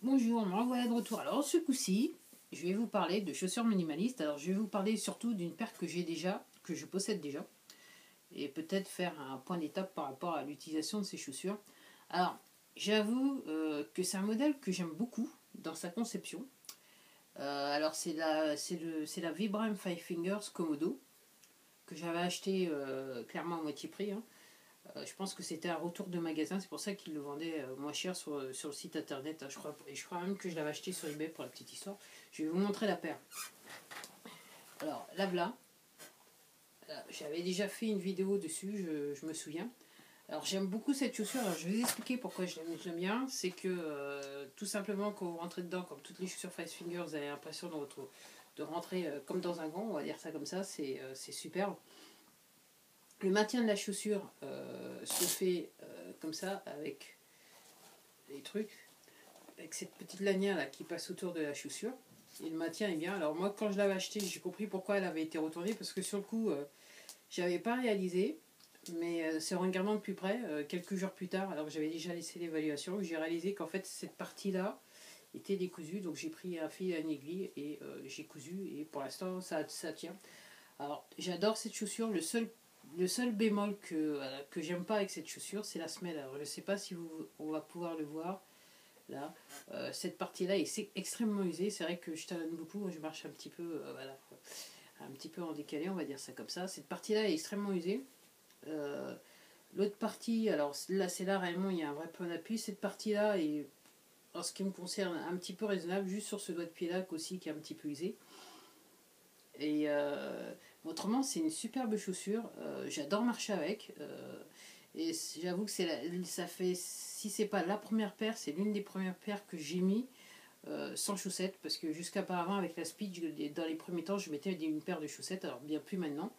Bonjour, me revoilà de retour. Alors ce coup-ci, je vais vous parler de chaussures minimalistes. Alors je vais vous parler surtout d'une paire que j'ai déjà, que je possède déjà, et peut-être faire un point d'étape par rapport à l'utilisation de ces chaussures. Alors j'avoue que c'est un modèle que j'aime beaucoup dans sa conception. Alors c'est la Vibram Five Fingers Komodo que j'avais acheté clairement à moitié prix, hein. Je pense que c'était un retour de magasin, c'est pour ça qu'ils le vendaient moins cher sur le site internet, hein, je crois. Et je crois même que je l'avais acheté sur eBay pour la petite histoire. Je vais vous montrer la paire. Alors, la voilà. J'avais déjà fait une vidéo dessus, je me souviens. Alors, j'aime beaucoup cette chaussure. Alors, je vais vous expliquer pourquoi je l'aime bien. C'est que tout simplement, quand vous rentrez dedans, comme toutes les chaussures Five Fingers, vous avez l'impression de rentrer comme dans un gant, on va dire ça comme ça. C'est superbe. Le maintien de la chaussure se fait comme ça, avec les trucs, avec cette petite lanière là qui passe autour de la chaussure. Et le maintien est bien. Alors moi, quand je l'avais acheté, j'ai compris pourquoi elle avait été retournée, parce que sur le coup, j'avais pas réalisé. Mais c'est en regardant de plus près, quelques jours plus tard, alors que j'avais déjà laissé l'évaluation, j'ai réalisé qu'en fait cette partie-là était décousue. Donc j'ai pris un fil à une aiguille et j'ai cousu. Et pour l'instant, ça tient. Alors j'adore cette chaussure. Le seul bémol que j'aime pas avec cette chaussure, c'est la semelle. Alors je ne sais pas si on va pouvoir le voir là. Cette partie-là est extrêmement usée. C'est vrai que je talonne beaucoup, je marche un petit peu, voilà, un petit peu en décalé, on va dire ça comme ça. Cette partie-là est extrêmement usée. Euh, L'autre partie, alors là c'est là réellement il y a un vrai point d'appui. Cette partie-là est, en ce qui me concerne, un petit peu raisonnable, juste sur ce doigt de pied-là aussi qui est un petit peu usé. Et autrement, c'est une superbe chaussure. J'adore marcher avec. Et j'avoue que ça fait, si c'est pas la première paire, c'est l'une des premières paires que j'ai mis sans chaussettes. Parce que jusqu'auparavant, avec la Speed, dans les premiers temps, je mettais une paire de chaussettes. Alors, bien plus maintenant.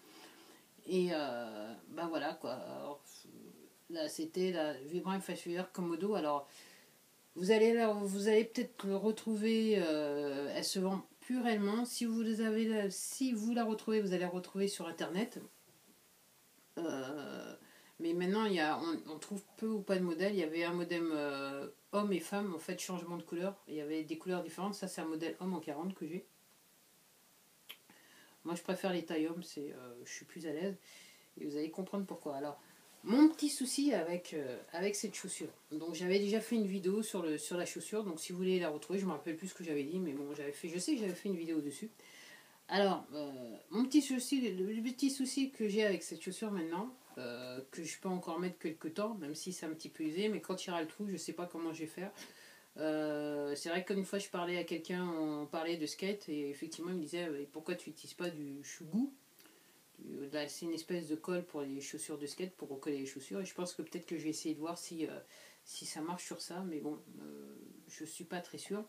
Et ben voilà quoi. Alors, là, c'était la Vibram Fashion Komodo. Alors, vous allez peut-être le retrouver, elle se vend plus réellement. Si vous la retrouvez, vous allez la retrouver sur internet. Mais maintenant, on trouve peu ou pas de modèles. Il y avait un modèle homme et femme, en fait, changement de couleur. Il y avait des couleurs différentes. Ça, c'est un modèle homme en 40 que j'ai. Moi, je préfère les tailles hommes, je suis plus à l'aise. Et vous allez comprendre pourquoi. Alors, mon petit souci avec cette chaussure. Donc j'avais déjà fait une vidéo sur la chaussure. Donc si vous voulez la retrouver, je ne me rappelle plus ce que j'avais dit. Mais bon, je sais que j'avais fait une vidéo dessus. Alors, mon petit souci, le petit souci que j'ai avec cette chaussure maintenant, que je peux encore mettre quelques temps, même si c'est un petit peu usé, mais quand il y aura le trou, je ne sais pas comment je vais faire. C'est vrai qu'une fois je parlais à quelqu'un, on parlait de skate, et effectivement il me disait pourquoi tu n'utilises pas du chugou. C'est une espèce de colle pour les chaussures de skate, pour recoller les chaussures. Et je pense que peut-être que je vais essayer de voir si ça marche sur ça. Mais bon, je ne suis pas très sûre.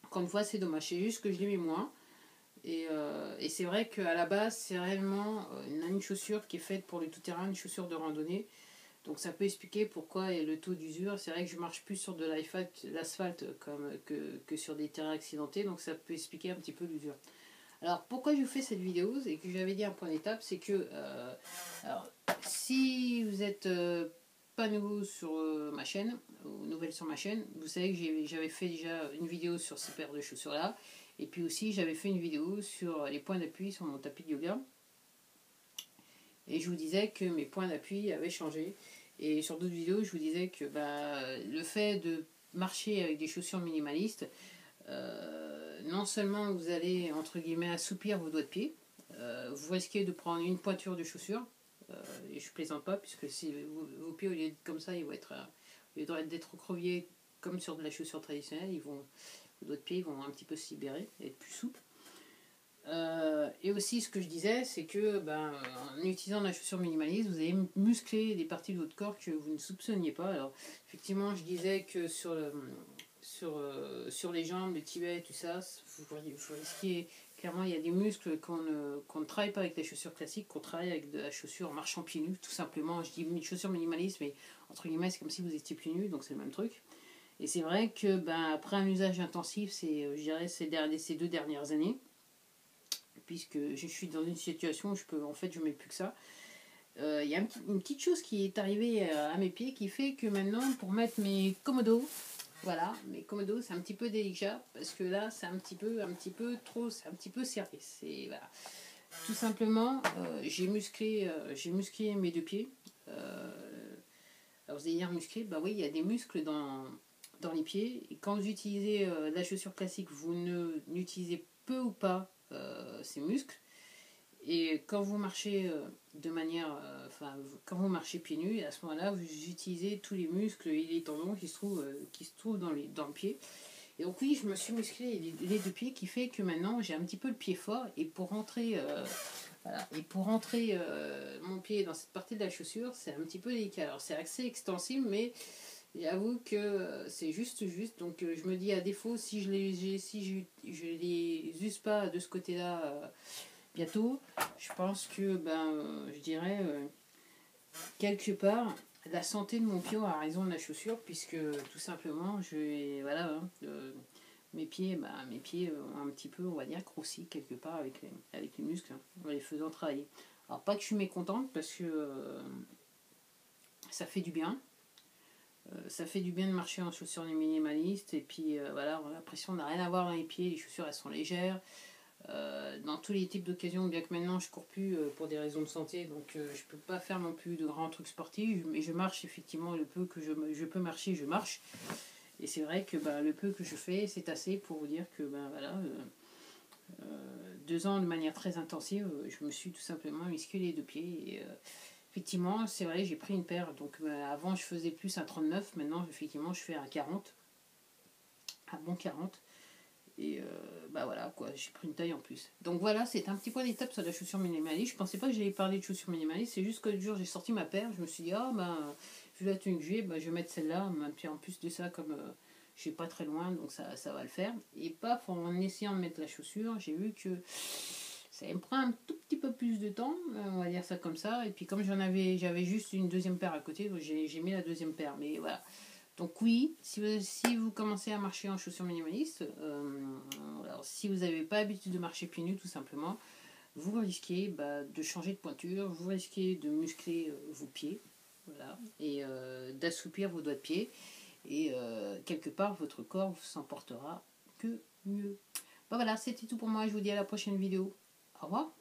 Encore une fois, c'est dommage. C'est juste que je l'aimais moins. Et c'est vrai qu'à la base, c'est réellement une chaussure qui est faite pour le tout-terrain, une chaussure de randonnée. Donc ça peut expliquer pourquoi le taux d'usure. C'est vrai que je marche plus sur de l'asphalte que sur des terrains accidentés. Donc ça peut expliquer un petit peu l'usure. Alors pourquoi je vous fais cette vidéo et que j'avais dit un point d'étape, c'est que alors, si vous êtes pas nouveau sur ma chaîne, ou nouvelle sur ma chaîne, vous savez que j'avais fait déjà une vidéo sur ces paires de chaussures là, et puis aussi j'avais fait une vidéo sur les points d'appui sur mon tapis de yoga, et je vous disais que mes points d'appui avaient changé, et sur d'autres vidéos je vous disais que le fait de marcher avec des chaussures minimalistes, non seulement vous allez entre guillemets assouplir vos doigts de pied, vous risquez de prendre une pointure de chaussure, et je plaisante pas, puisque si vos pieds, au lieu d'être comme ça, ils vont être, au lieu d'être recroquevillés comme sur de la chaussure traditionnelle, vos doigts de pied ils vont un petit peu se libérer et être plus souples. Et aussi ce que je disais, c'est que en utilisant la chaussure minimaliste, vous allez muscler des parties de votre corps que vous ne soupçonniez pas. Alors effectivement, je disais que sur les jambes, le tibet, tout ça, vous risquez, clairement il y a des muscles qu'on ne travaille pas avec les chaussures classiques, qu'on travaille avec de la chaussure marchant pieds nus, tout simplement. Je dis une chaussure minimaliste, mais entre guillemets c'est comme si vous étiez pieds nus, donc c'est le même truc. Et c'est vrai que après un usage intensif, je dirais ces 2 dernières années, puisque je suis dans une situation où je mets plus que ça. Il y a une petite chose qui est arrivée à mes pieds qui fait que maintenant, pour mettre mes commodos, Voilà, mais commodo c'est un petit peu délicat parce que là c'est un petit peu trop, c'est un petit peu serré. C'est voilà. Tout simplement, j'ai musclé mes deux pieds. Alors vous allez dire musclé, bah oui, il y a des muscles dans les pieds. Et quand vous utilisez la chaussure classique, vous n'utilisez peu ou pas ces muscles. Et quand vous marchez de manière, quand vous marchez pieds nus, à ce moment-là, vous utilisez tous les muscles et les tendons qui se trouvent dans le pied. Et donc oui, je me suis musclé les deux pieds, qui fait que maintenant j'ai un petit peu le pied fort. Et pour rentrer, mon pied dans cette partie de la chaussure, c'est un petit peu délicat. Alors c'est assez extensible, mais j'avoue que c'est juste. Donc je me dis, à défaut, si je les use pas de ce côté-là bientôt, je pense que je dirais quelque part la santé de mon pied a raison de la chaussure, puisque tout simplement mes pieds ont un petit peu, on va dire, grossi quelque part avec les muscles, hein, en les faisant travailler. Alors pas que je suis mécontente, parce que ça fait du bien. Ça fait du bien de marcher en chaussures minimalistes, et puis voilà, on a l'impression de rien avoir dans les pieds, les chaussures elles sont légères. Dans tous les types d'occasions, bien que maintenant je cours plus pour des raisons de santé, donc je peux pas faire non plus de grands trucs sportifs, mais je marche effectivement le peu que je peux marcher, je marche. Et c'est vrai que le peu que je fais, c'est assez pour vous dire que 2 ans de manière très intensive, je me suis tout simplement musclé les deux pieds. Et, effectivement, c'est vrai, j'ai pris une paire. Donc avant, je faisais plus un 39, maintenant, effectivement, je fais un 40, un bon 40. Et voilà quoi, j'ai pris une taille en plus. Donc voilà, c'est un petit point d'étape sur la chaussure minimaliste. Je pensais pas que j'allais parler de chaussures minimalistes, c'est juste que le jour j'ai sorti ma paire, je me suis dit, vu la tenue que j'ai, je vais mettre celle-là. Puis en plus de ça, comme je suis pas très loin, donc ça va le faire. Et paf, en essayant de mettre la chaussure, j'ai vu que ça me prend un tout petit peu plus de temps, on va dire ça comme ça. Et puis comme j'avais juste une deuxième paire à côté, donc j'ai mis la deuxième paire. Mais voilà. Donc oui, si vous commencez à marcher en chaussures minimalistes, alors si vous n'avez pas l'habitude de marcher pieds nus tout simplement, vous risquez de changer de pointure, vous risquez de muscler vos pieds, voilà, et d'assouplir vos doigts de pied, et quelque part votre corps s'en portera que mieux. Voilà, c'était tout pour moi, je vous dis à la prochaine vidéo. Au revoir.